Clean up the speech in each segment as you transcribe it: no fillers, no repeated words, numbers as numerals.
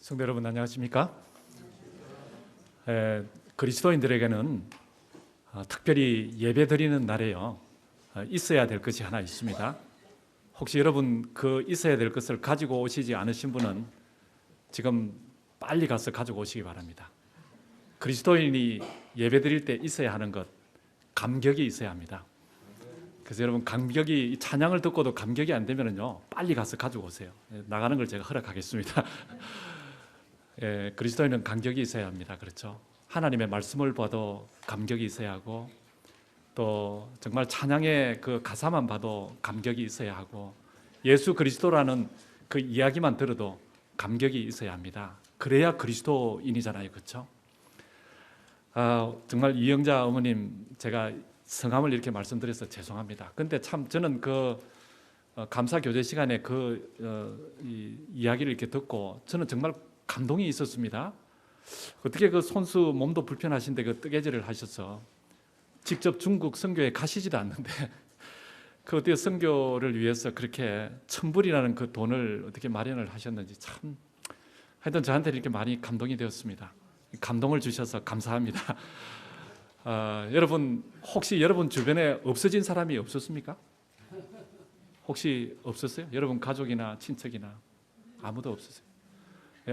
성도 여러분 안녕하십니까? 그리스도인들에게는 특별히 예배 드리는 날에요 있어야 될 것이 하나 있습니다. 혹시 여러분 그 있어야 될 것을 가지고 오시지 않으신 분은 지금 빨리 가서 가지고 오시기 바랍니다. 그리스도인이 예배 드릴 때 있어야 하는 것, 감격이 있어야 합니다. 그래서 여러분 감격이, 찬양을 듣고도 감격이 안 되면요 빨리 가서 가지고 오세요. 나가는 걸 제가 허락하겠습니다. 그리스도인은 감격이 있어야 합니다. 그렇죠? 하나님의 말씀을 봐도 감격이 있어야 하고, 또 정말 찬양의 그 가사만 봐도 감격이 있어야 하고, 예수 그리스도라는 그 이야기만 들어도 감격이 있어야 합니다. 그래야 그리스도인이잖아요. 그렇죠? 정말 이영자 어머님, 제가 성함을 이렇게 말씀드려서 죄송합니다. 근데 참 저는 그 감사 교제 시간에 이야기를 이렇게 듣고 저는 정말 감동이 있었습니다. 어떻게 그 손수 몸도 불편하신데 그 뜨개질을 하셔서 직접 중국 선교에 가시지도 않는데 그 어떻게 선교를 위해서 그렇게 1,000불이라는 그 돈을 어떻게 마련을 하셨는지 참 하여튼 저한테 이렇게 많이 감동이 되었습니다. 감동을 주셔서 감사합니다. 여러분 혹시 여러분 주변에 없어진 사람이 없었습니까? 혹시 없었어요? 여러분 가족이나 친척이나 아무도 없었어요?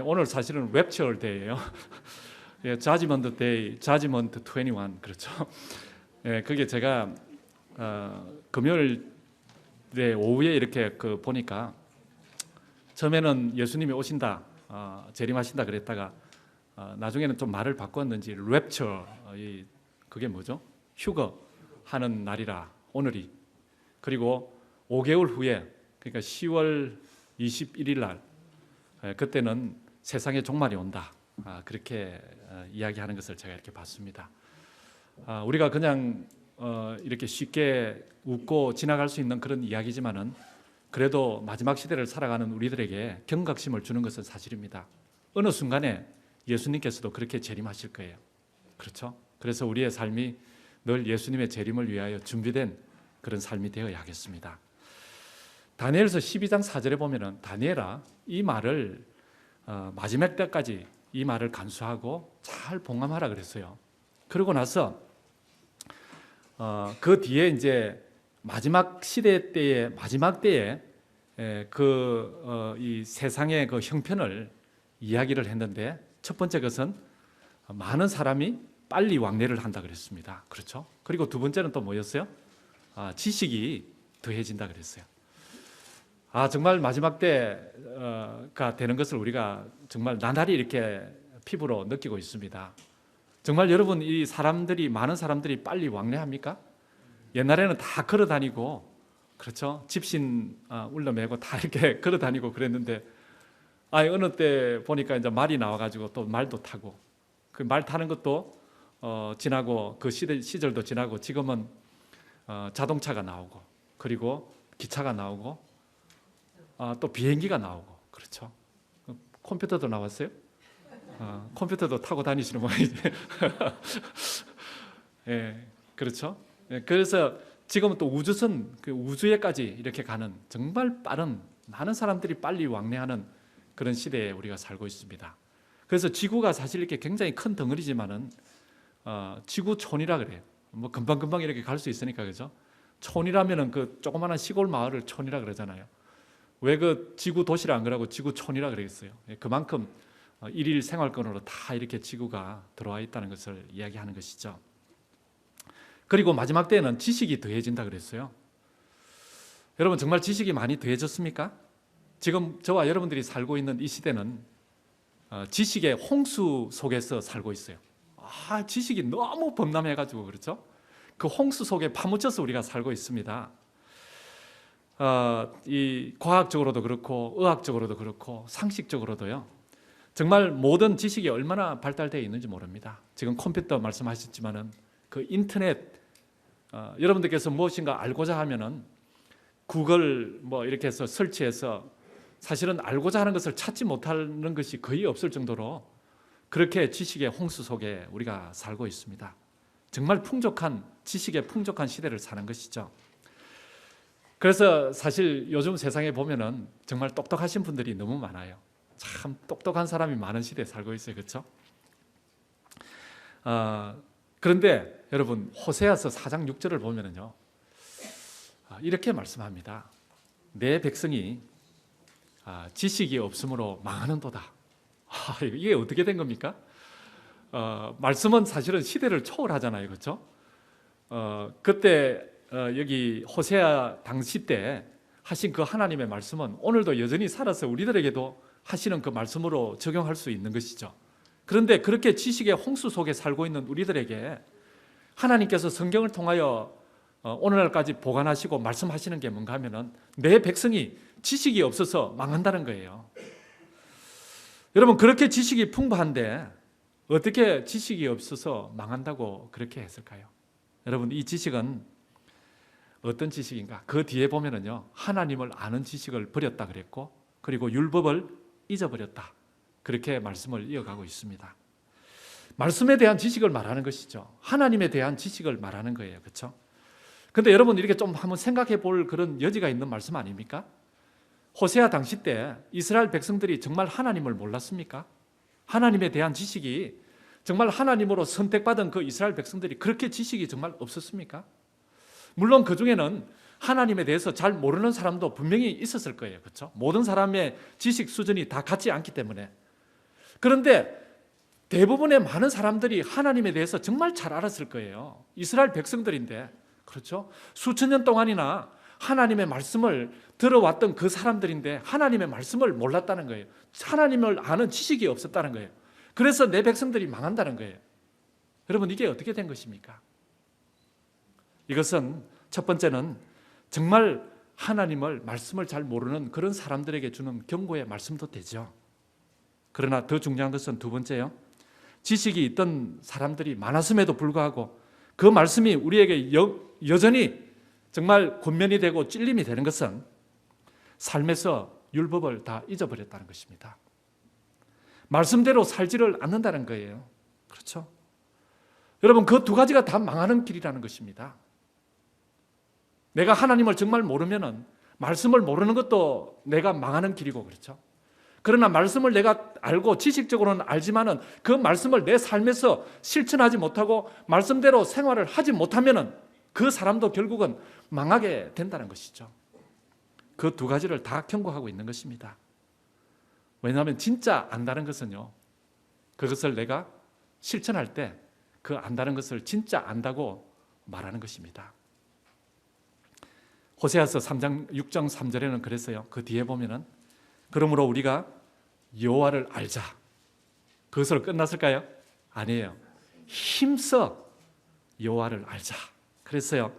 오늘 사실은 랩처 데이예요. 자지먼트 데이, 자지먼트 21 그렇죠. 그게 제가 금요일에 오후에 이렇게 보니까 처음에는 예수님이 오신다, 재림하신다 그랬다가 나중에는 좀 말을 바꿨는지 랩처, 그게 뭐죠? 휴거 하는 날이라 오늘이. 그리고 5개월 후에, 그러니까 10월 21일 날, 그때는 세상의 종말이 온다, 그렇게 이야기하는 것을 제가 이렇게 봤습니다. 우리가 그냥 이렇게 쉽게 웃고 지나갈 수 있는 그런 이야기지만은 그래도 마지막 시대를 살아가는 우리들에게 경각심을 주는 것은 사실입니다. 어느 순간에 예수님께서도 그렇게 재림하실 거예요. 그렇죠? 그래서 우리의 삶이 늘 예수님의 재림을 위하여 준비된 그런 삶이 되어야 하겠습니다. 다니엘서 12장 4절에 보면은 다니엘아, 이 말을 마지막 때까지 이 말을 간수하고 잘 봉함하라 그랬어요. 그러고 나서 그 뒤에 이제 마지막 시대 때에, 마지막 때에 이 세상의 그 형편을 이야기를 했는데, 첫 번째 것은 많은 사람이 빨리 왕래를 한다 그랬습니다. 그렇죠? 그리고 두 번째는 또 뭐였어요? 지식이 더해진다 그랬어요. 정말 마지막 때가 되는 것을 우리가 정말 나날이 이렇게 피부로 느끼고 있습니다. 정말 여러분, 이 사람들이, 많은 사람들이 빨리 왕래합니까? 옛날에는 다 걸어 다니고, 그렇죠? 집신 울려매고 다 이렇게 걸어 다니고 그랬는데, 어느 때 보니까 이제 말이 나와가지고 또 말도 타고, 그 말 타는 것도 지나고, 그 시절도 지나고, 지금은 자동차가 나오고, 그리고 기차가 나오고, 또 비행기가 나오고, 그렇죠? 컴퓨터도 나왔어요? 컴퓨터도 타고 다니시는 모양이지. 그렇죠? 그래서 지금은 또 우주선, 그 우주에까지 이렇게 가는 정말 빠른, 많은 사람들이 빨리 왕래하는 그런 시대에 우리가 살고 있습니다. 그래서 지구가 사실 이렇게 굉장히 큰 덩어리지만은 지구촌이라 그래요. 뭐 금방금방 이렇게 갈 수 있으니까, 그죠? 촌이라면은 그 조그마한 시골 마을을 촌이라 그러잖아요. 왜 그 지구 도시를 안 그러고 지구촌이라 그러겠어요? 그만큼 일일 생활권으로 다 이렇게 지구가 들어와 있다는 것을 이야기하는 것이죠. 그리고 마지막 때에는 지식이 더해진다 그랬어요. 여러분 정말 지식이 많이 더해졌습니까? 지금 저와 여러분들이 살고 있는 이 시대는 지식의 홍수 속에서 살고 있어요. 지식이 너무 범람해가지고, 그렇죠? 그 홍수 속에 파묻혀서 우리가 살고 있습니다. 이 과학적으로도 그렇고 의학적으로도 그렇고 상식적으로도요, 정말 모든 지식이 얼마나 발달되어 있는지 모릅니다. 지금 컴퓨터 말씀하셨지만은 그 인터넷, 여러분들께서 무엇인가 알고자 하면은 구글 뭐 이렇게 해서 설치해서 사실은 알고자 하는 것을 찾지 못하는 것이 거의 없을 정도로 그렇게 지식의 홍수 속에 우리가 살고 있습니다. 정말 풍족한, 지식의 풍족한 시대를 사는 것이죠. 그래서 사실 요즘 세상에 보면은 정말 똑똑하신 분들이 너무 많아요. 참 똑똑한 사람이 많은 시대에 살고 있어요. 그렇죠? 그런데 여러분 호세아서 4장 6절을 보면은요, 이렇게 말씀합니다. 내 백성이 지식이 없으므로 망하는도다. 이게 어떻게 된 겁니까? 말씀은 사실은 시대를 초월하잖아요. 그렇죠? 그때 여기 호세아 당시 때 하신 그 하나님의 말씀은 오늘도 여전히 살아서 우리들에게도 하시는 그 말씀으로 적용할 수 있는 것이죠. 그런데 그렇게 지식의 홍수 속에 살고 있는 우리들에게 하나님께서 성경을 통하여 오늘날까지 보관하시고 말씀하시는 게 뭔가 하면은 내 백성이 지식이 없어서 망한다는 거예요. 여러분 그렇게 지식이 풍부한데 어떻게 지식이 없어서 망한다고 그렇게 했을까요? 여러분 이 지식은 어떤 지식인가? 그 뒤에 보면은요, 하나님을 아는 지식을 버렸다 그랬고, 그리고 율법을 잊어버렸다, 그렇게 말씀을 이어가고 있습니다. 말씀에 대한 지식을 말하는 것이죠. 하나님에 대한 지식을 말하는 거예요. 그렇죠? 근데 여러분 이렇게 좀 한번 생각해 볼 그런 여지가 있는 말씀 아닙니까? 호세아 당시 때 이스라엘 백성들이 정말 하나님을 몰랐습니까? 하나님에 대한 지식이 정말 하나님으로 선택받은 그 이스라엘 백성들이 그렇게 지식이 정말 없었습니까? 물론 그 중에는 하나님에 대해서 잘 모르는 사람도 분명히 있었을 거예요. 그렇죠? 모든 사람의 지식 수준이 다 같지 않기 때문에. 그런데 대부분의 많은 사람들이 하나님에 대해서 정말 잘 알았을 거예요. 이스라엘 백성들인데, 그렇죠? 수천 년 동안이나 하나님의 말씀을 들어왔던 그 사람들인데 하나님의 말씀을 몰랐다는 거예요. 하나님을 아는 지식이 없었다는 거예요. 그래서 내 백성들이 망한다는 거예요. 여러분 이게 어떻게 된 것입니까? 이것은 첫 번째는 정말 하나님을 말씀을 잘 모르는 그런 사람들에게 주는 경고의 말씀도 되죠. 그러나 더 중요한 것은 두 번째요. 지식이 있던 사람들이 많았음에도 불구하고 그 말씀이 우리에게 여전히 정말 권면이 되고 찔림이 되는 것은 삶에서 율법을 다 잊어버렸다는 것입니다. 말씀대로 살지를 않는다는 거예요. 그렇죠? 여러분 그 두 가지가 다 망하는 길이라는 것입니다. 내가 하나님을 정말 모르면은 말씀을 모르는 것도 내가 망하는 길이고, 그렇죠? 그러나 말씀을 내가 알고 지식적으로는 알지만은 그 말씀을 내 삶에서 실천하지 못하고 말씀대로 생활을 하지 못하면은 그 사람도 결국은 망하게 된다는 것이죠. 그 두 가지를 다 경고하고 있는 것입니다. 왜냐하면 진짜 안다는 것은요, 그것을 내가 실천할 때 그 안다는 것을 진짜 안다고 말하는 것입니다. 호세아서 3장 6장 3절에는 그랬어요. 그 뒤에 보면은 그러므로 우리가 여호와를 알자. 그것으로 끝났을까요? 아니에요. 힘써 여호와를 알자. 그랬어요.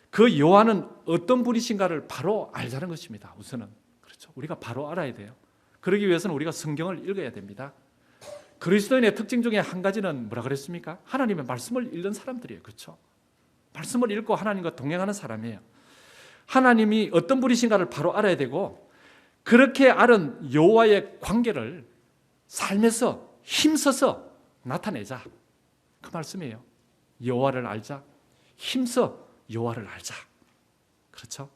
그 여호와는 어떤 분이신가를 바로 알자는 것입니다. 우선은 그렇죠. 우리가 바로 알아야 돼요. 그러기 위해서는 우리가 성경을 읽어야 됩니다. 그리스도인의 특징 중에 한 가지는 뭐라 그랬습니까? 하나님의 말씀을 읽는 사람들이에요. 그렇죠? 말씀을 읽고 하나님과 동행하는 사람이에요. 하나님이 어떤 분이신가를 바로 알아야 되고 그렇게 알은 여호와의 관계를 삶에서 힘써서 나타내자. 그 말씀이에요. 여호와를 알자. 힘써 여호와를 알자. 그렇죠?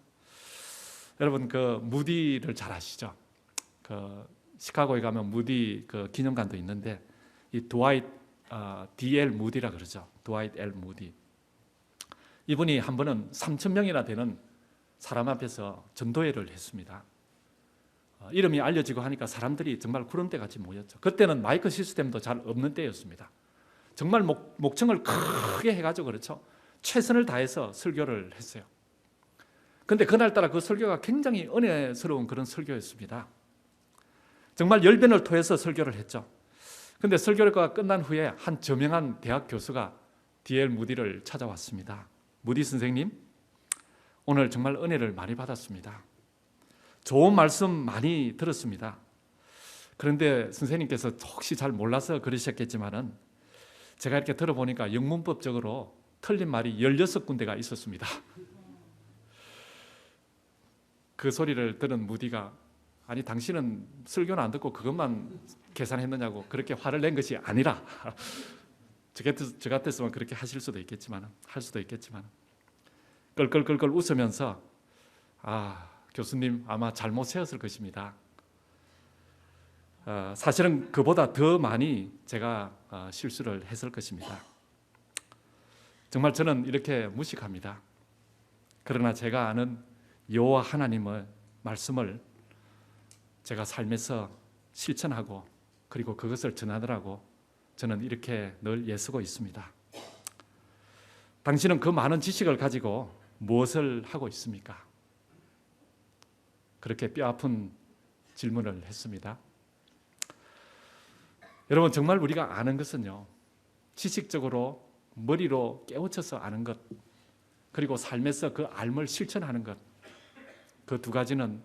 여러분 그 무디를 잘 아시죠? 그 시카고에 가면 무디 그 기념관도 있는데 이 드와이트 D.L. 무디라 그러죠. 드와이트 L. 무디. 이분이 한 번은 3,000명이나 되는 사람 앞에서 전도회를 했습니다. 이름이 알려지고 하니까 사람들이 정말 구름대같이 모였죠. 그때는 마이크 시스템도 잘 없는 때였습니다. 정말 목청을 크게 해가지고 그렇죠. 최선을 다해서 설교를 했어요. 그런데 그날따라 그 설교가 굉장히 은혜스러운 그런 설교였습니다. 정말 열변을 토해서 설교를 했죠. 그런데 설교가 끝난 후에 한 저명한 대학 교수가 D.L. 무디를 찾아왔습니다. 무디 선생님, 오늘 정말 은혜를 많이 받았습니다. 좋은 말씀 많이 들었습니다. 그런데 선생님께서 혹시 잘 몰라서 그러셨겠지만은 제가 이렇게 들어보니까 영문법적으로 틀린 말이 16군데가 있었습니다. 그 소리를 들은 무디가 아니 당신은 설교는 안 듣고 그것만 계산했느냐고 그렇게 화를 낸 것이 아니라 저 같았으면 그렇게 하실 수도 있겠지만 할 수도 있겠지만 끌끌끌끌 웃으면서 교수님 아마 잘못 세웠을 것입니다. 사실은 그보다 더 많이 제가 실수를 했을 것입니다. 정말 저는 이렇게 무식합니다. 그러나 제가 아는 여호와 하나님의 말씀을 제가 삶에서 실천하고 그리고 그것을 전하느라고 저는 이렇게 늘 애쓰고 있습니다. 당신은 그 많은 지식을 가지고 무엇을 하고 있습니까? 그렇게 뼈아픈 질문을 했습니다. 여러분, 정말 우리가 아는 것은요, 지식적으로 머리로 깨우쳐서 아는 것, 그리고 삶에서 그 알을 실천하는 것, 그 두 가지는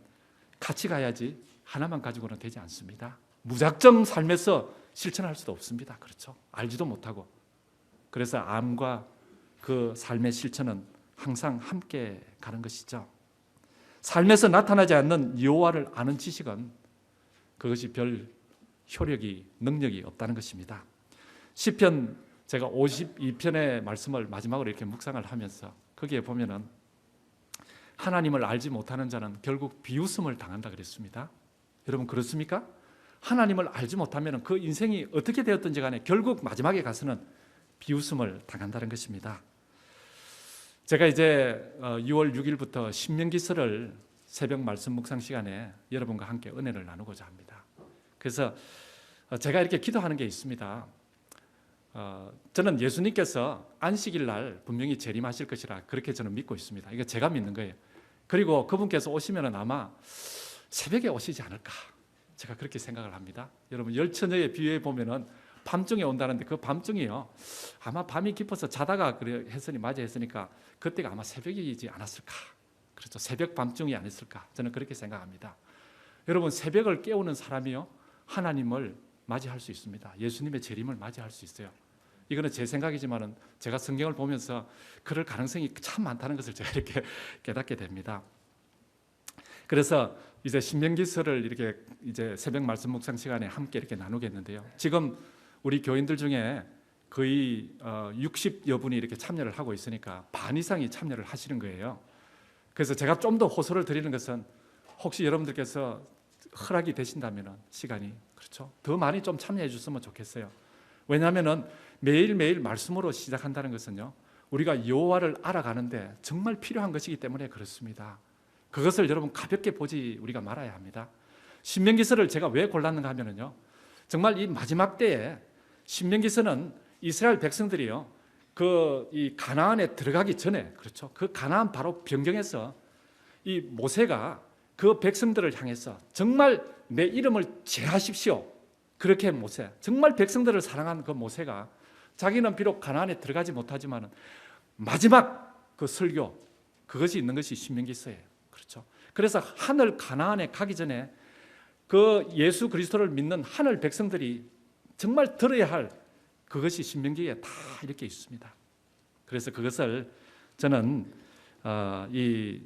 같이 가야지 하나만 가지고는 되지 않습니다. 무작정 삶에서 실천할 수도 없습니다. 그렇죠? 알지도 못하고. 그래서 암과 그 삶의 실천은 항상 함께 가는 것이죠. 삶에서 나타나지 않는 여호와를 아는 지식은 그것이 별 효력이, 능력이 없다는 것입니다. 시편 제가 52편의 말씀을 마지막으로 이렇게 묵상을 하면서 거기에 보면은 하나님을 알지 못하는 자는 결국 비웃음을 당한다 그랬습니다. 여러분 그렇습니까? 하나님을 알지 못하면 그 인생이 어떻게 되었든지 간에 결국 마지막에 가서는 비웃음을 당한다는 것입니다. 제가 이제 6월 6일부터 신명기서를 새벽 말씀 묵상 시간에 여러분과 함께 은혜를 나누고자 합니다. 그래서 제가 이렇게 기도하는 게 있습니다. 저는 예수님께서 안식일 날 분명히 재림하실 것이라 그렇게 저는 믿고 있습니다. 이거 제가 믿는 거예요. 그리고 그분께서 오시면 아마 새벽에 오시지 않을까, 제가 그렇게 생각을 합니다. 여러분 열처녀의 비유에 보면은 밤중에 온다는데 그 밤중이요, 아마 밤이 깊어서 자다가 그래 했으니 맞이했으니까 그때가 아마 새벽이지 않았을까. 그렇죠. 새벽 밤중이 아니었을까, 저는 그렇게 생각합니다. 여러분 새벽을 깨우는 사람이요 하나님을 맞이할 수 있습니다. 예수님의 재림을 맞이할 수 있어요. 이거는 제 생각이지만은 제가 성경을 보면서 그럴 가능성이 참 많다는 것을 제가 이렇게 깨닫게 됩니다. 그래서 이제 신명기서를 이렇게 이제 새벽 말씀 묵상 시간에 함께 이렇게 나누겠는데요. 지금 우리 교인들 중에 거의 60여 분이 이렇게 참여를 하고 있으니까 반 이상이 참여를 하시는 거예요. 그래서 제가 좀 더 호소를 드리는 것은 혹시 여러분들께서 허락이 되신다면 시간이, 그렇죠, 더 많이 좀 참여해 주셨으면 좋겠어요. 왜냐하면 매일매일 말씀으로 시작한다는 것은요, 우리가 여호와를 알아가는데 정말 필요한 것이기 때문에 그렇습니다. 그것을 여러분 가볍게 보지 우리가 말아야 합니다. 신명기서를 제가 왜 골랐는가 하면요, 정말 이 마지막 때에 신명기서는 이스라엘 백성들이요, 이 가나안에 들어가기 전에, 그렇죠, 그 가나안 바로 변경해서 이 모세가 그 백성들을 향해서 정말 내 이름을 제하십시오, 그렇게 모세, 정말 백성들을 사랑한 그 모세가 자기는 비록 가나안에 들어가지 못하지만 마지막 그 설교, 그것이 있는 것이 신명기서예요. 그렇죠. 그래서 하늘 가나안에 가기 전에 그 예수 그리스도를 믿는 하늘 백성들이 정말 들어야 할 그것이 신명기에 다 이렇게 있습니다. 그래서 그것을 저는 이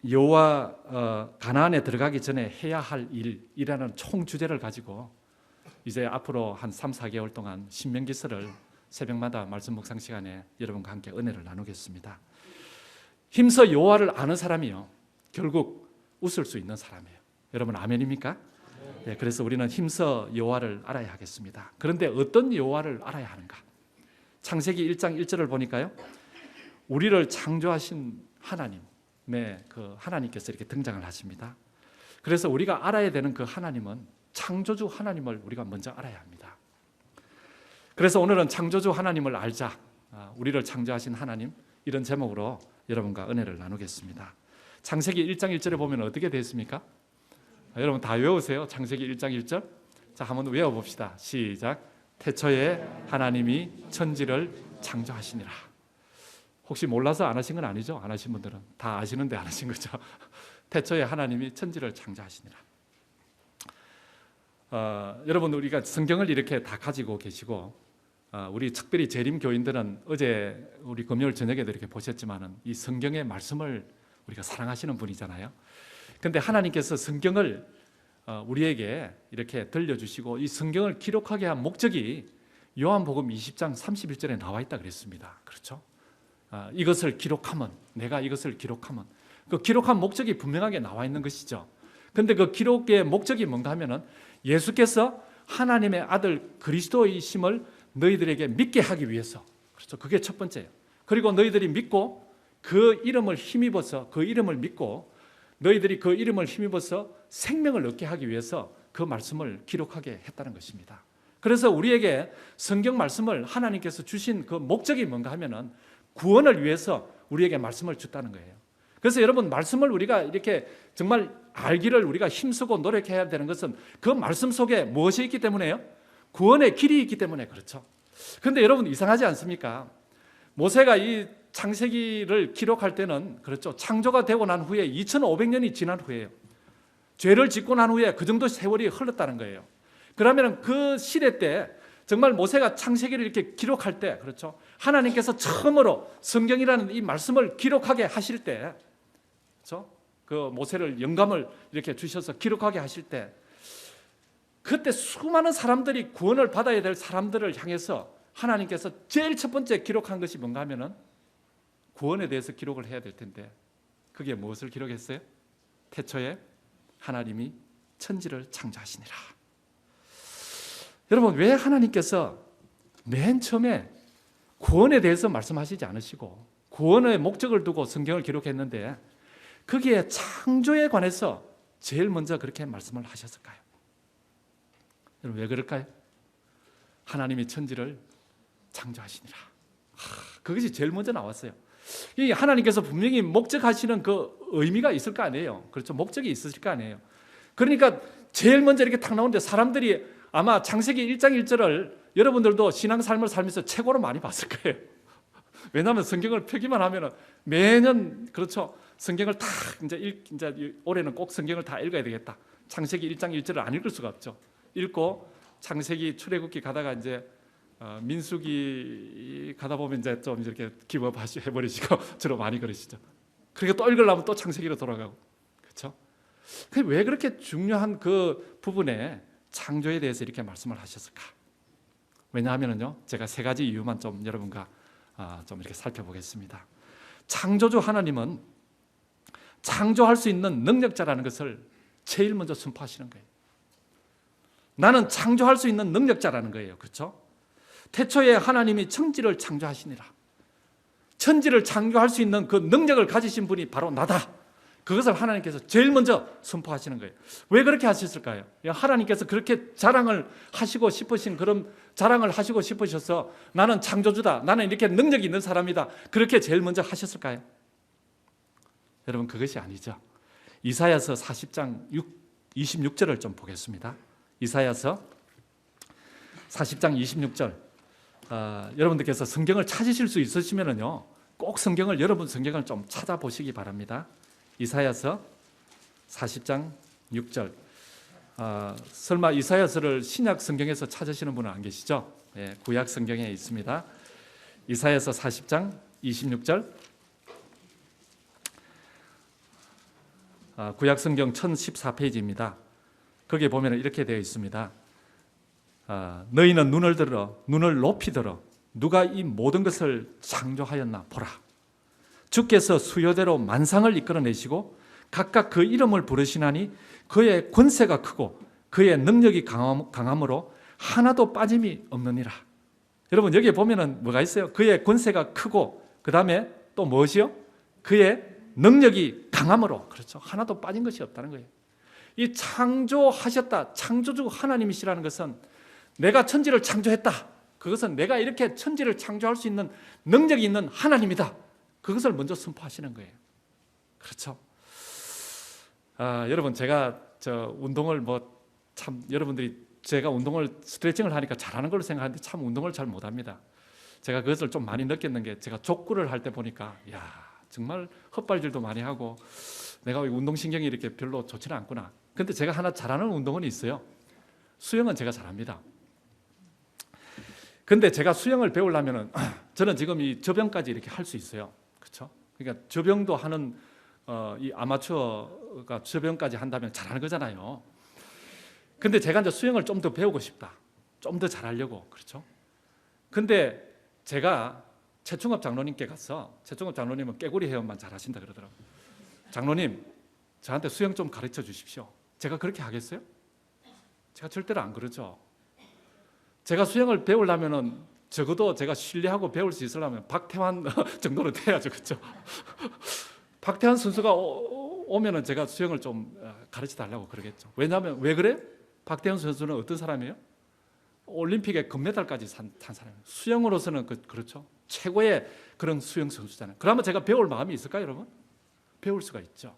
여호와 가나안에 들어가기 전에 해야 할 일이라는 총 주제를 가지고 이제 앞으로 한 3, 4개월 동안 신명기서를 새벽마다 말씀 묵상 시간에 여러분과 함께 은혜를 나누겠습니다. 힘써 여호와를 아는 사람이요 결국 웃을 수 있는 사람이에요. 여러분 아멘입니까? 네, 그래서 우리는 힘써 여호와를 알아야 하겠습니다. 그런데 어떤 여호와를 알아야 하는가? 창세기 1장 1절을 보니까요, 우리를 창조하신 하나님, 그 하나님께서 이렇게 등장을 하십니다. 그래서 우리가 알아야 되는 그 하나님은 창조주 하나님을 우리가 먼저 알아야 합니다. 그래서 오늘은 창조주 하나님을 알자, 우리를 창조하신 하나님, 이런 제목으로 여러분과 은혜를 나누겠습니다. 창세기 1장 1절에 보면 어떻게 되어 있습니까? 여러분 다 외우세요. 창세기 1장 1절. 자, 한번 외워봅시다. 시작. 태초에 하나님이 천지를 창조하시니라. 혹시 몰라서 안 하신 건 아니죠? 안 하신 분들은 다 아시는데 안 하신 거죠. 태초에 하나님이 천지를 창조하시니라. 여러분 우리가 성경을 이렇게 다 가지고 계시고, 우리 특별히 재림 교인들은 어제 우리 금요일 저녁에도 이렇게 보셨지만은 이 성경의 말씀을 우리가 사랑하시는 분이잖아요. 근데 하나님께서 성경을 우리에게 이렇게 들려주시고 이 성경을 기록하게 한 목적이 요한복음 20장 31절에 나와 있다 그랬습니다. 그렇죠? 이것을 기록하면, 내가 이것을 기록하면, 그 기록한 목적이 분명하게 나와 있는 것이죠. 근데 그 기록의 목적이 뭔가 하면은 예수께서 하나님의 아들 그리스도이심을 너희들에게 믿게 하기 위해서. 그렇죠. 그게 첫 번째예요. 그리고 너희들이 믿고 그 이름을 힘입어서 그 이름을 믿고 너희들이 그 이름을 힘입어서 생명을 얻게 하기 위해서 그 말씀을 기록하게 했다는 것입니다. 그래서 우리에게 성경 말씀을 하나님께서 주신 그 목적이 뭔가 하면은 구원을 위해서 우리에게 말씀을 줬다는 거예요. 그래서 여러분 말씀을 우리가 이렇게 정말 알기를 우리가 힘쓰고 노력해야 되는 것은 그 말씀 속에 무엇이 있기 때문에요? 구원의 길이 있기 때문에 그렇죠. 그런데 여러분 이상하지 않습니까? 모세가 이 창세기를 기록할 때는 그렇죠. 창조가 되고 난 후에 2500년이 지난 후에요. 죄를 짓고 난 후에 그 정도 세월이 흘렀다는 거예요. 그러면 그 시대 때 정말 모세가 창세기를 이렇게 기록할 때 그렇죠. 하나님께서 처음으로 성경이라는 이 말씀을 기록하게 하실 때 그렇죠? 그 모세를 영감을 이렇게 주셔서 기록하게 하실 때 그때 수많은 사람들이 구원을 받아야 될 사람들을 향해서 하나님께서 제일 첫 번째 기록한 것이 뭔가 하면은 구원에 대해서 기록을 해야 될 텐데 그게 무엇을 기록했어요? 태초에 하나님이 천지를 창조하시니라. 여러분 왜 하나님께서 맨 처음에 구원에 대해서 말씀하시지 않으시고 구원의 목적을 두고 성경을 기록했는데 거기에 창조에 관해서 제일 먼저 그렇게 말씀을 하셨을까요? 여러분 왜 그럴까요? 하나님이 천지를 창조하시니라. 그것이 제일 먼저 나왔어요. 이 하나님께서 분명히 목적하시는 그 의미가 있을 거 아니에요. 그렇죠? 목적이 있으실 거 아니에요. 그러니까 제일 먼저 이렇게 탁 나오는데 사람들이 아마 창세기 1장 1절을 여러분들도 신앙 삶을 살면서 최고로 많이 봤을 거예요. 왜냐하면 성경을 펴기만 하면은 매년 그렇죠. 성경을 다 이제 올해는 꼭 성경을 다 읽어야 되겠다. 창세기 1장 1절을 안 읽을 수가 없죠. 읽고 창세기 출애굽기 가다가 이제 민수기 가다 보면 이제 좀 이렇게 기법 해버리시고 주로 많이 그러시죠. 그러니까 또 읽으려면 또 창세기로 돌아가고 그렇죠. 왜 그렇게 중요한 그 부분에 창조에 대해서 이렇게 말씀을 하셨을까? 왜냐하면요, 제가 세 가지 이유만 좀 여러분과 좀 이렇게 살펴보겠습니다. 창조주 하나님은 창조할 수 있는 능력자라는 것을 제일 먼저 선포하시는 거예요. 나는 창조할 수 있는 능력자라는 거예요. 그렇죠? 태초에 하나님이 천지를 창조하시니라. 천지를 창조할 수 있는 그 능력을 가지신 분이 바로 나다. 그것을 하나님께서 제일 먼저 선포하시는 거예요. 왜 그렇게 하셨을까요? 하나님께서 그렇게 자랑을 하시고 싶으신 그런 자랑을 하시고 싶으셔서 나는 창조주다. 나는 이렇게 능력이 있는 사람이다. 그렇게 제일 먼저 하셨을까요? 여러분 그것이 아니죠. 이사야서 40장 26절을 좀 보겠습니다. 이사야서 40장 26절. 여러분들께서 성경을 찾으실 수 있으시면은요, 꼭 여러분 성경을 좀 찾아보시기 바랍니다. 이사야서 40장 6절. 설마 이사야서를 신약 성경에서 찾으시는 분은 안 계시죠? 네, 구약 성경에 있습니다. 이사야서 40장 26절. 구약 성경 1014페이지입니다. 거기에 보면 이렇게 되어 있습니다. 너희는 눈을 높이 들어 누가 이 모든 것을 창조하였나 보라. 주께서 수요대로 만상을 이끌어내시고 각각 그 이름을 부르시나니 그의 권세가 크고 그의 능력이 강함으로 하나도 빠짐이 없느니라. 여러분 여기에 보면은 뭐가 있어요? 그의 권세가 크고 그 다음에 또 무엇이요? 그의 능력이 강함으로. 그렇죠. 하나도 빠진 것이 없다는 거예요. 이 창조하셨다, 창조주 하나님이시라는 것은 내가 천지를 창조했다. 그것은 내가 이렇게 천지를 창조할 수 있는 능력이 있는 하나님이다. 그것을 먼저 선포하시는 거예요. 그렇죠? 여러분 제가 운동을 참 여러분들이 제가 운동을 스트레칭을 하니까 잘하는 걸로 생각하는데 참 운동을 잘 못합니다. 제가 그것을 좀 많이 느꼈는 게 제가 족구를 할 때 보니까 정말 헛발질도 많이 하고 내가 운동신경이 이렇게 별로 좋지는 않구나. 근데 제가 하나 잘하는 운동은 있어요. 수영은 제가 잘합니다. 근데 제가 수영을 배우려면은 저는 지금 이 저병까지 이렇게 할 수 있어요. 그렇죠? 그러니까 저병도 하는 이 아마추어가 저병까지 한다면 잘하는 거잖아요. 근데 제가 이제 수영을 좀 더 배우고 싶다. 좀 더 잘하려고. 그렇죠? 근데 제가 최충업 장로님께 가서 최충업 장로님은 깨구리 헤엄만 잘하신다 그러더라고요. 장로님, 저한테 수영 좀 가르쳐 주십시오. 제가 그렇게 하겠어요? 제가 절대로 안 그러죠. 제가 수영을 배우려면은 적어도 제가 신뢰하고 배울 수 있으려면 박태환 정도는 돼야죠, 그렇죠? 박태환 선수가 오면은 제가 수영을 좀 가르쳐 달라고 그러겠죠. 왜냐하면 왜 그래? 박태환 선수는 어떤 사람이에요? 올림픽에 금메달까지 탄 사람이에요. 수영으로서는 그렇죠. 최고의 그런 수영 선수잖아요. 그러면 제가 배울 마음이 있을까요, 여러분? 배울 수가 있죠.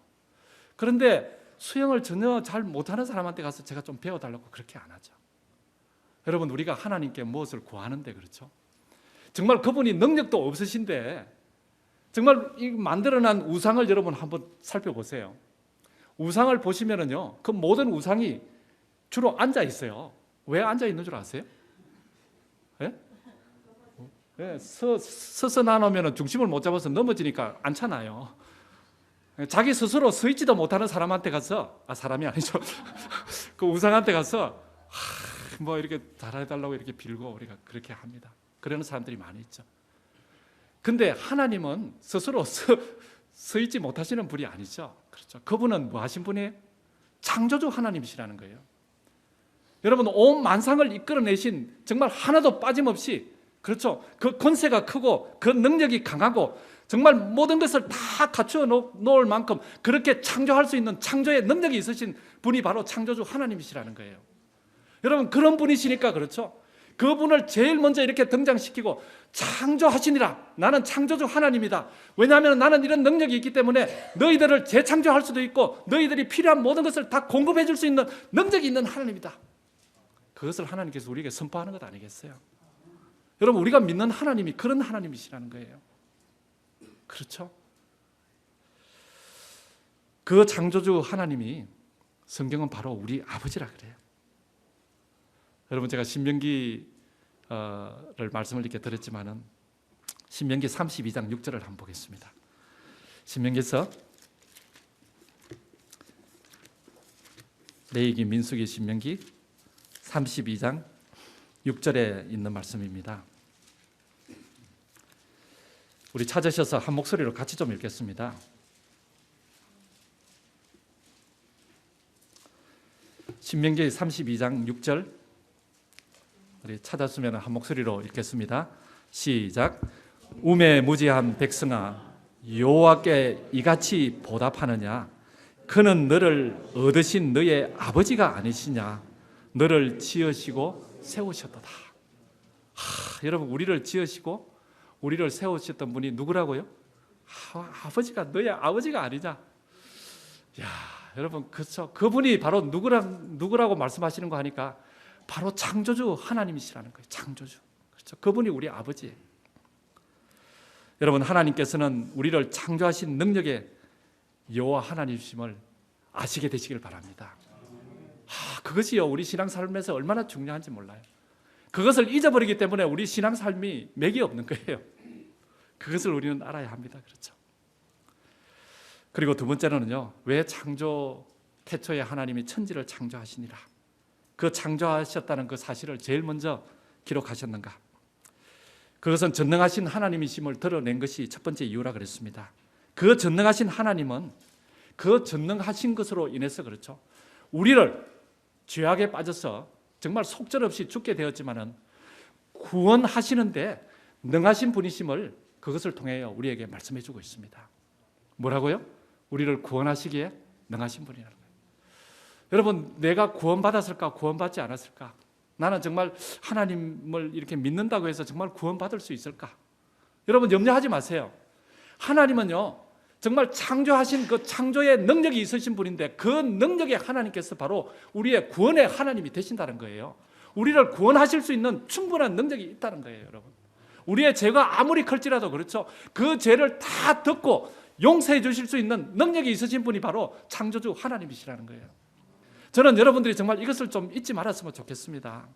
그런데 수영을 전혀 잘 못하는 사람한테 가서 제가 좀 배워달라고 그렇게 안 하죠. 여러분, 우리가 하나님께 무엇을 구하는데 그렇죠? 정말 그분이 능력도 없으신데 정말 이 만들어난 우상을 여러분 한번 살펴보세요. 우상을 보시면은요, 그 모든 우상이 주로 앉아 있어요. 왜 앉아 있는 줄 아세요? 예? 예, 서서 나누면 중심을 못 잡아서 넘어지니까 않잖아요. 자기 스스로 서 있지도 못하는 사람한테 가서, 사람이 아니죠. 그 우상한테 가서 뭐 이렇게 잘해달라고 이렇게 빌고 우리가 그렇게 합니다. 그러는 사람들이 많이 있죠. 근데 하나님은 스스로 서 있지 못하시는 분이 아니죠. 그렇죠. 그분은 뭐 하신 분이에요? 창조주 하나님이시라는 거예요. 여러분, 온 만상을 이끌어내신 정말 하나도 빠짐없이, 그렇죠, 그 권세가 크고 그 능력이 강하고 정말 모든 것을 다 갖추어 놓을 만큼 그렇게 창조할 수 있는 창조의 능력이 있으신 분이 바로 창조주 하나님이시라는 거예요. 여러분, 그런 분이시니까 그렇죠, 그분을 제일 먼저 이렇게 등장시키고 창조하시니라, 나는 창조주 하나님이다. 왜냐하면 나는 이런 능력이 있기 때문에 너희들을 재창조할 수도 있고 너희들이 필요한 모든 것을 다 공급해 줄 수 있는 능력이 있는 하나님이다. 그것을 하나님께서 우리에게 선포하는 것 아니겠어요? 여러분, 우리가 믿는 하나님이 그런 하나님이시라는 거예요. 그렇죠? 그 창조주 하나님이 성경은 바로 우리 아버지라 그래요. 여러분, 제가 신명기를 말씀을 이렇게 드렸지만은 신명기 32장 6절을 한번 보겠습니다. 신명기에서 레위기, 민수기, 신명기 32장 6절에 있는 말씀입니다. 우리 찾으셔서 한 목소리로 같이 좀 읽겠습니다. 신명기 32장 6절, 우리 찾았으면 한 목소리로 읽겠습니다. 시작. 우매무지한 백성아, 여호와께 이같이 보답하느냐? 그는 너를 얻으신 너의 아버지가 아니시냐? 너를 지으시고 세우셨도다. 여러분, 우리를 지으시고 우리를 세우셨던 분이 누구라고요? 아버지가 너의 아버지가 아니냐? 야, 여러분, 그렇죠? 그분이 바로 누구라고 말씀하시는 거 하니까 바로 창조주 하나님이시라는 거예요. 창조주. 그렇죠? 그분이 우리 아버지예요. 여러분, 하나님께서는 우리를 창조하신 능력의 여호와 하나님이심을 아시게 되시길 바랍니다. 그것이요, 우리 신앙 삶에서 얼마나 중요한지 몰라요. 그것을 잊어버리기 때문에 우리 신앙 삶이 맥이 없는 거예요. 그것을 우리는 알아야 합니다. 그렇죠? 그리고 두 번째는요, 왜 창조 태초에 하나님이 천지를 창조하시니라, 그 창조하셨다는 그 사실을 제일 먼저 기록하셨는가? 그것은 전능하신 하나님이심을 드러낸 것이 첫 번째 이유라 그랬습니다. 그 전능하신 하나님은 그 전능하신 것으로 인해서 그렇죠, 우리를 죄악에 빠져서 정말 속절없이 죽게 되었지만은 구원하시는데 능하신 분이심을 그것을 통해 우리에게 말씀해 주고 있습니다. 뭐라고요? 우리를 구원하시기에 능하신 분이라는 거예요. 여러분, 내가 구원받았을까, 구원받지 않았을까? 나는 정말 하나님을 이렇게 믿는다고 해서 정말 구원받을 수 있을까? 여러분, 염려하지 마세요. 하나님은요, 정말 창조하신 그 창조의 능력이 있으신 분인데 그 능력의 하나님께서 바로 우리의 구원의 하나님이 되신다는 거예요. 우리를 구원하실 수 있는 충분한 능력이 있다는 거예요, 여러분. 우리의 죄가 아무리 클지라도 그렇죠, 그 죄를 다 덮고 용서해 주실 수 있는 능력이 있으신 분이 바로 창조주 하나님이시라는 거예요. 저는 여러분들이 정말 이것을 좀 잊지 말았으면 좋겠습니다.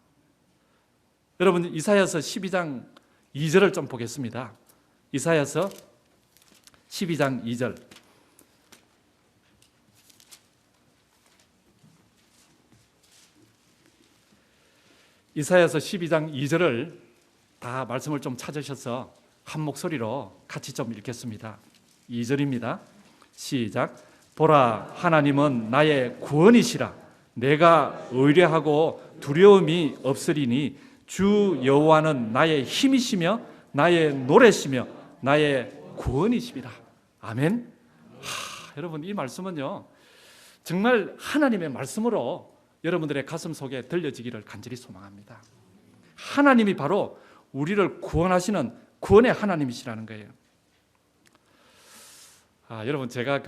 여러분, 이사야서 12장 2절을 좀 보겠습니다. 이사야서 12장 2절. 이사야서 12장 2절을 다 말씀을 좀 찾으셔서 한 목소리로 같이 좀 읽겠습니다. 2절입니다. 시작. 보라, 하나님은 나의 구원이시라. 내가 의뢰하고 두려움이 없으리니 주 여호와는 나의 힘이시며 나의 노래시며 나의 구원이십니다. 아멘. 여러분, 이 말씀은요, 정말 하나님의 말씀으로 여러분들의 가슴 속에 들려지기를 간절히 소망합니다. 하나님이 바로 우리를 구원하시는 구원의 하나님이시라는 거예요. 여러분, 제가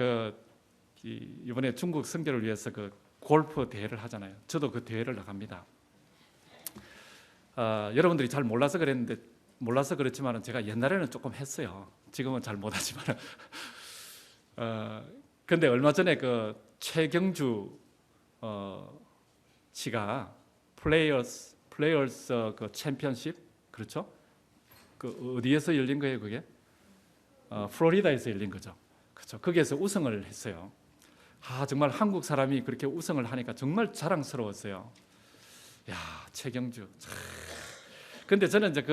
이번에 중국 선교를 위해서 골프 대회를 하잖아요. 저도 그 대회를 나갑니다. 여러분들이 잘 몰라서 그랬지만 제가 옛날에는 조금 했어요. 지금은 잘 못하지만. 근데 얼마 전에 최경주 씨가 플레이어스 챔피언십, 그렇죠? 어디에서 열린 거예요, 그게? 플로리다에서 열린 거죠. 그렇죠. 거기에서 우승을 했어요. 정말 한국 사람이 그렇게 우승을 하니까 정말 자랑스러웠어요. 야, 최경주. 근데 저는 이제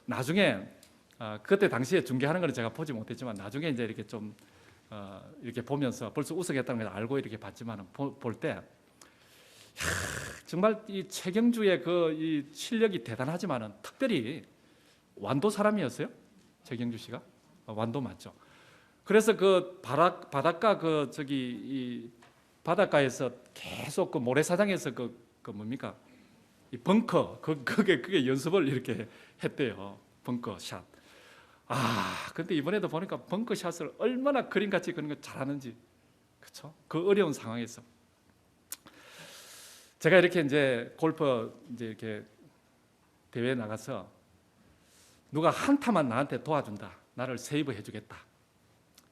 나중에 그때 당시에 중계하는 걸 제가 보지 못했지만 나중에 이제 이렇게 좀 이렇게 보면서 벌써 우승했다는 걸 알고 이렇게 봤지만 볼 때 정말 이 최경주의 이 실력이 대단하지만은 특별히 완도 사람이었어요. 최경주 씨가 완도 맞죠. 그래서 바닷가 이 바닷가에서 계속 모래사장에서 뭡니까? 이 벙커 그게 연습을 이렇게 했대요. 벙커 샷. 근데 이번에도 보니까 벙커 샷을 얼마나 그림같이 그런 거 잘하는지, 그렇죠? 그 어려운 상황에서 제가 이렇게 이제 골프 이렇게 대회에 나가서 누가 한 타만 나한테 도와준다, 나를 세이브 해주겠다.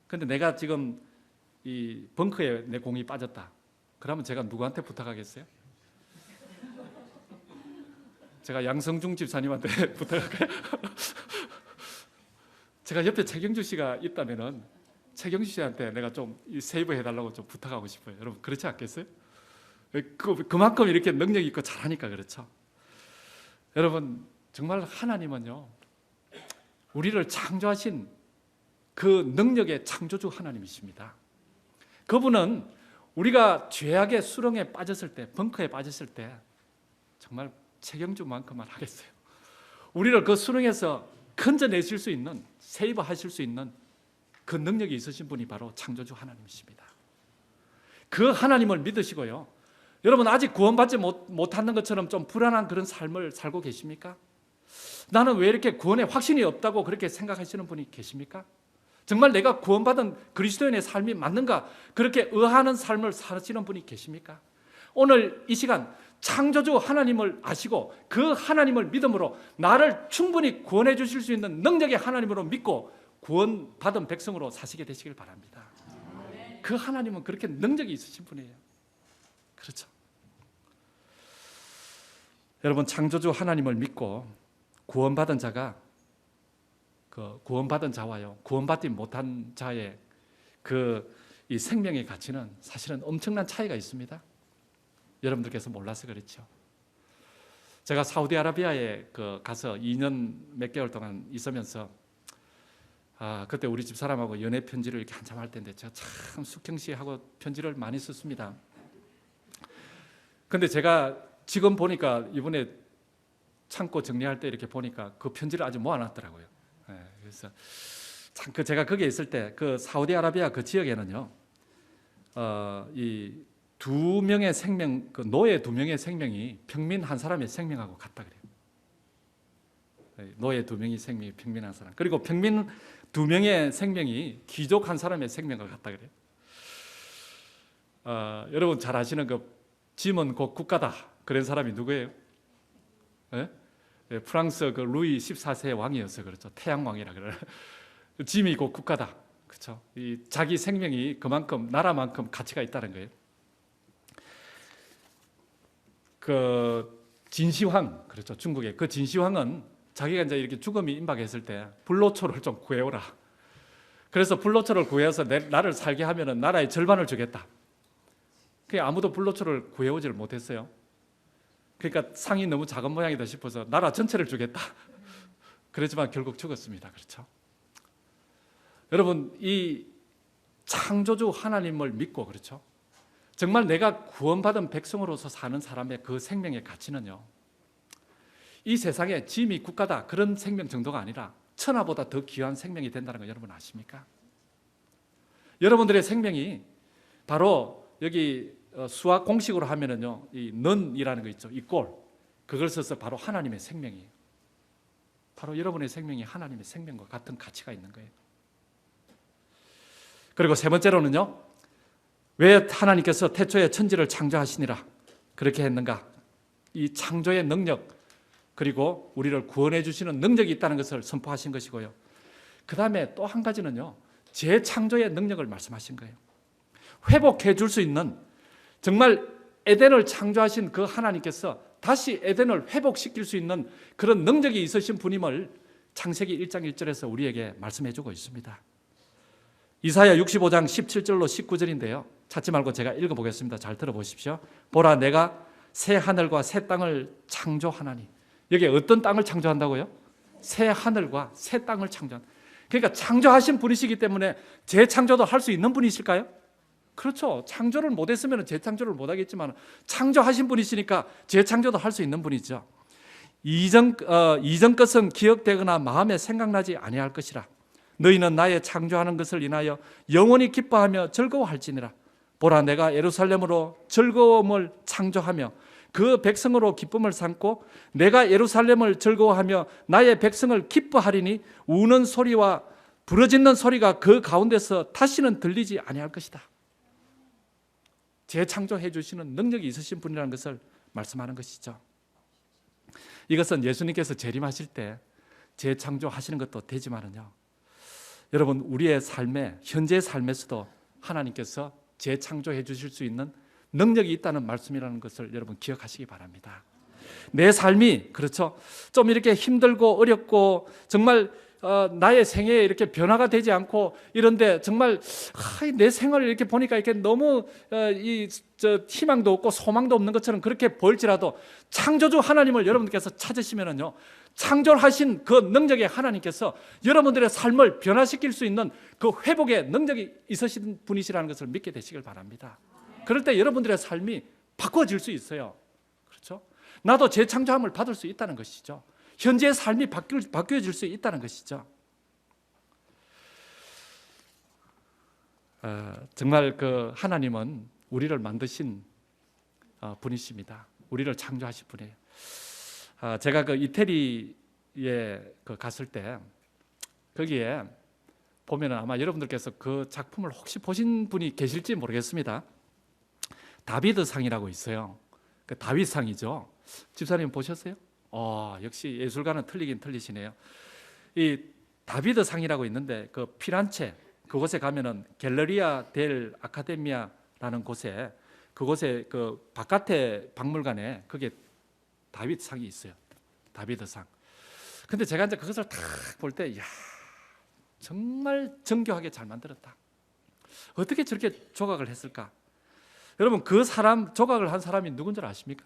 근데 내가 지금 이 벙커에 내 공이 빠졌다. 그러면 제가 누구한테 부탁하겠어요? 제가 양성중 집사님한테 부탁할까요? 제가 옆에 최경주 씨가 있다면은 최경주 씨한테 내가 좀 세이브 해달라고 좀 부탁하고 싶어요. 여러분, 그렇지 않겠어요? 그만큼 이렇게 능력 있고 잘하니까 그렇죠. 여러분, 정말 하나님은요, 우리를 창조하신 그 능력의 창조주 하나님이십니다. 그분은 우리가 죄악의 수렁에 빠졌을 때, 벙커에 빠졌을 때 정말 최경주만큼만 하겠어요. 우리를 그 수렁에서 건져내실 수 있는, 세이브하실 수 있는 그 능력이 있으신 분이 바로 창조주 하나님이십니다. 그 하나님을 믿으시고요. 여러분, 아직 구원받지 못하는 것처럼 좀 불안한 그런 삶을 살고 계십니까? 나는 왜 이렇게 구원에 확신이 없다고 그렇게 생각하시는 분이 계십니까? 정말 내가 구원받은 그리스도인의 삶이 맞는가? 그렇게 의아하는 삶을 사시는 분이 계십니까? 오늘 이 시간 창조주 하나님을 아시고 그 하나님을 믿음으로 나를 충분히 구원해 주실 수 있는 능력의 하나님으로 믿고 구원받은 백성으로 사시게 되시길 바랍니다. 그 하나님은 그렇게 능력이 있으신 분이에요. 그렇죠? 여러분, 창조주 하나님을 믿고 구원받은 자가 구원받은 자와요, 구원받지 못한 자의 이 생명의 가치는 사실은 엄청난 차이가 있습니다. 여러분들께서 몰라서 그렇죠. 제가 사우디아라비아에 가서 2년 몇 개월 동안 있으면서 그때 우리 집 사람하고 연애 편지를 이렇게 한참 할 텐데 제가 참 숙경시하고 편지를 많이 썼습니다. 근데 제가 지금 보니까 이번에 창고 정리할 때 이렇게 보니까 그 편지를 아주 모아놨더라고요. 그래서 참 제가 거기에 있을 때 사우디아라비아 그 지역에는요, 이 두 명의 생명, 노예 두 명의 생명이 평민 한 사람의 생명하고 같다 그래요. 노예 두 명의 생명이 평민 한 사람, 그리고 평민 두 명의 생명이 귀족 한 사람의 생명과 같다 그래요. 여러분 잘 아시는 짐은 곧 국가다 그런 사람이 누구예요? 프랑스 루이 14세 왕이었어요. 그렇죠. 태양왕이라 그래요. 짐이 곧 국가다. 그렇죠. 이 자기 생명이 그만큼 나라만큼 가치가 있다는 거예요. 진시황, 그렇죠. 중국의 진시황은 자기가 이제 이렇게 죽음이 임박했을 때 불로초를 좀 구해오라. 그래서 불로초를 구해서 나를 살게 하면은 나라의 절반을 주겠다. 그게 아무도 불로초를 구해오지를 못했어요. 그러니까 상이 너무 작은 모양이다 싶어서 나라 전체를 주겠다. 그렇지만 결국 죽었습니다. 그렇죠. 여러분, 이 창조주 하나님을 믿고, 그렇죠? 정말 내가 구원받은 백성으로서 사는 사람의 그 생명의 가치는요, 이 세상에 짐이 국가다 그런 생명 정도가 아니라 천하보다 더 귀한 생명이 된다는 거 여러분 아십니까? 여러분들의 생명이 바로 여기 수학 공식으로 하면은요, 이 넌이라는 거 있죠, 이 꼴, 그걸 써서 바로 하나님의 생명이에요. 바로 여러분의 생명이 하나님의 생명과 같은 가치가 있는 거예요. 그리고 세 번째로는요, 왜 하나님께서 태초에 천지를 창조하시니라 그렇게 했는가? 이 창조의 능력, 그리고 우리를 구원해 주시는 능력이 있다는 것을 선포하신 것이고요. 그 다음에 또 한 가지는요, 재창조의 능력을 말씀하신 거예요. 회복해 줄 수 있는, 정말 에덴을 창조하신 그 하나님께서 다시 에덴을 회복시킬 수 있는 그런 능력이 있으신 분임을 창세기 1장 1절에서 우리에게 말씀해 주고 있습니다. 이사야 65장 17절로 19절인데요. 찾지 말고 제가 읽어보겠습니다. 잘 들어보십시오. 보라, 내가 새 하늘과 새 땅을 창조하나니. 여기 어떤 땅을 창조한다고요? 새 하늘과 새 땅을 창조한. 그러니까 창조하신 분이시기 때문에 재창조도 할 수 있는 분이실까요? 그렇죠. 창조를 못했으면 재창조를 못하겠지만 창조하신 분이시니까 재창조도 할 수 있는 분이죠. 이전 것은 기억되거나 마음에 생각나지 아니할 것이라. 너희는 나의 창조하는 것을 인하여 영원히 기뻐하며 즐거워할지니라. 보라, 내가 예루살렘으로 즐거움을 창조하며 그 백성으로 기쁨을 삼고 내가 예루살렘을 즐거워하며 나의 백성을 기뻐하리니 우는 소리와 부르짖는 소리가 그 가운데서 다시는 들리지 아니할 것이다. 재창조해 주시는 능력이 있으신 분이라는 것을 말씀하는 것이죠. 이것은 예수님께서 재림하실 때 재창조하시는 것도 되지만은요, 여러분 우리의 삶에, 현재의 삶에서도 하나님께서 재창조해 주실 수 있는 능력이 있다는 말씀이라는 것을 여러분 기억하시기 바랍니다. 내 삶이, 그렇죠, 좀 이렇게 힘들고 어렵고 정말 나의 생애에 이렇게 변화가 되지 않고 이런데 정말 내 생활을 이렇게 보니까 이렇게 너무 희망도 없고 소망도 없는 것처럼 그렇게 보일지라도 창조주 하나님을 여러분께서 찾으시면은요, 창조하신 그 능력의 하나님께서 여러분들의 삶을 변화시킬 수 있는 그 회복의 능력이 있으신 분이시라는 것을 믿게 되시길 바랍니다. 그럴 때 여러분들의 삶이 바꿔질 수 있어요. 그렇죠? 나도 재창조함을 받을 수 있다는 것이죠. 현재의 삶이 바뀌어질 수 있다는 것이죠. 정말 그 하나님은 우리를 만드신 분이십니다. 우리를 창조하신 분이에요. 제가 그 이태리에 갔을 때 거기에 보면은 아마 여러분들께서 그 작품을 혹시 보신 분이 계실지 모르겠습니다. 다비드상이라고 있어요. 그 다윗상이죠. 집사님 보셨어요? 역시 예술가는 틀리긴 틀리시네요. 이 다비드상이라고 있는데 그 피란체 그곳에 가면은 갤러리아 델 아카데미아라는 곳에, 그곳에 그 바깥에 박물관에 그게 다윗상이 있어요. 다비드상. 근데 제가 이제 그것을 딱 볼 때, 야, 정말 정교하게 잘 만들었다. 어떻게 저렇게 조각을 했을까? 여러분 그 사람, 조각을 한 사람이 누군 줄 아십니까?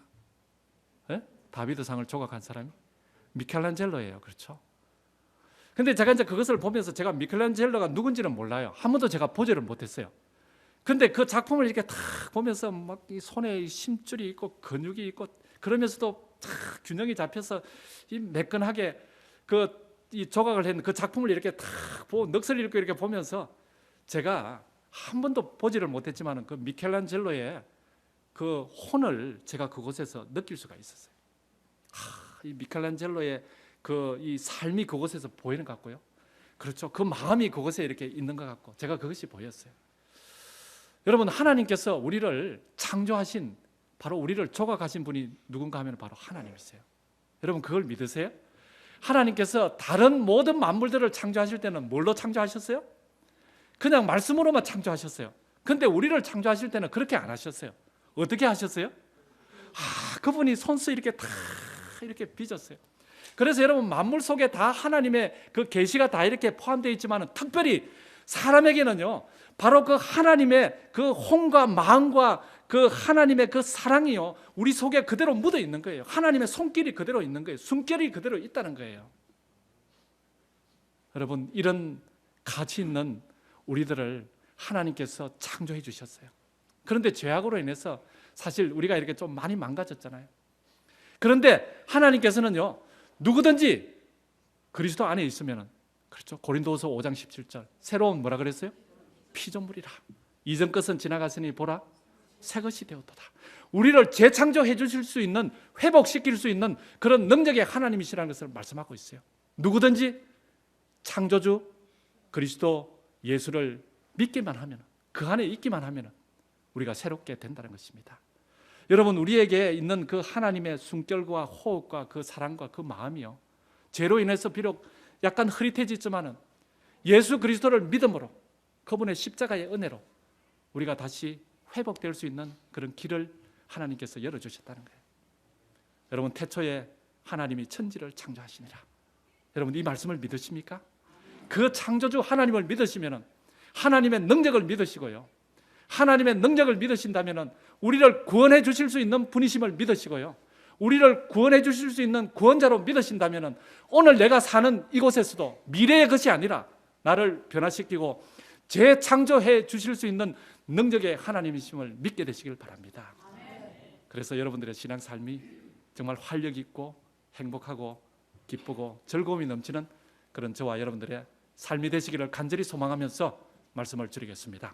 네? 다비드상을 조각한 사람이 미켈란젤로예요. 그렇죠? 근데 제가 이제 그것을 보면서 제가 미켈란젤로가 누군지는 몰라요. 한 번도 제가 보지를 못했어요. 근데 그 작품을 이렇게 탁 보면서 막 이 손에 심줄이 있고 근육이 있고 그러면서도 탁 균형이 잡혀서 이 매끈하게 이 조각을 했는 그 작품을 이렇게 탁 보고 넋을 잃고 이렇게 보면서 제가 한 번도 보지를 못했지만 그 미켈란젤로의 그 혼을 제가 그곳에서 느낄 수가 있었어요. 이 미켈란젤로의 이 삶이 그곳에서 보이는 것 같고요. 그렇죠. 그 마음이 그곳에 이렇게 있는 것 같고 제가 그것이 보였어요. 여러분 하나님께서 우리를 창조하신, 바로 우리를 조각하신 분이 누군가 하면 바로 하나님이세요. 여러분 그걸 믿으세요? 하나님께서 다른 모든 만물들을 창조하실 때는 뭘로 창조하셨어요? 그냥 말씀으로만 창조하셨어요. 근데 우리를 창조하실 때는 그렇게 안 하셨어요. 어떻게 하셨어요? 그분이 손수 이렇게 다 이렇게 빚었어요. 그래서 여러분 만물 속에 다 하나님의 그 계시가 다 이렇게 포함되어 있지만 특별히 사람에게는요, 바로 그 하나님의 그 혼과 마음과 그 하나님의 그 사랑이요, 우리 속에 그대로 묻어 있는 거예요. 하나님의 손길이 그대로 있는 거예요. 숨결이 그대로 있다는 거예요. 여러분 이런 가치 있는 우리들을 하나님께서 창조해 주셨어요. 그런데 죄악으로 인해서 사실 우리가 이렇게 좀 많이 망가졌잖아요. 그런데 하나님께서는요, 누구든지 그리스도 안에 있으면은, 그렇죠, 고린도후서 5장 17절, 새로운 뭐라 그랬어요? 피조물이라. 이전 것은 지나갔으니 보라 새 것이 되었도다. 우리를 재창조해 주실 수 있는, 회복시킬 수 있는 그런 능력의 하나님이시라는 것을 말씀하고 있어요. 누구든지 창조주 그리스도 예수를 믿기만 하면, 그 안에 있기만 하면 우리가 새롭게 된다는 것입니다. 여러분, 우리에게 있는 그 하나님의 숨결과 호흡과 그 사랑과 그 마음이요, 죄로 인해서 비록 약간 흐릿해지지만은 예수 그리스도를 믿음으로, 그분의 십자가의 은혜로 우리가 다시 회복될 수 있는 그런 길을 하나님께서 열어주셨다는 거예요. 여러분, 태초에 하나님이 천지를 창조하시니라. 여러분, 이 말씀을 믿으십니까? 그 창조주 하나님을 믿으시면 하나님의 능력을 믿으시고요, 하나님의 능력을 믿으신다면 우리를 구원해 주실 수 있는 분이심을 믿으시고요, 우리를 구원해 주실 수 있는 구원자로 믿으신다면 오늘 내가 사는 이곳에서도 미래의 것이 아니라 나를 변화시키고 재창조해 주실 수 있는 능력의 하나님이심을 믿게 되시길 바랍니다. 그래서 여러분들의 신앙 삶이 정말 활력 있고 행복하고 기쁘고 즐거움이 넘치는 그런 저와 여러분들의 삶이 되시기를 간절히 소망하면서 말씀을 드리겠습니다.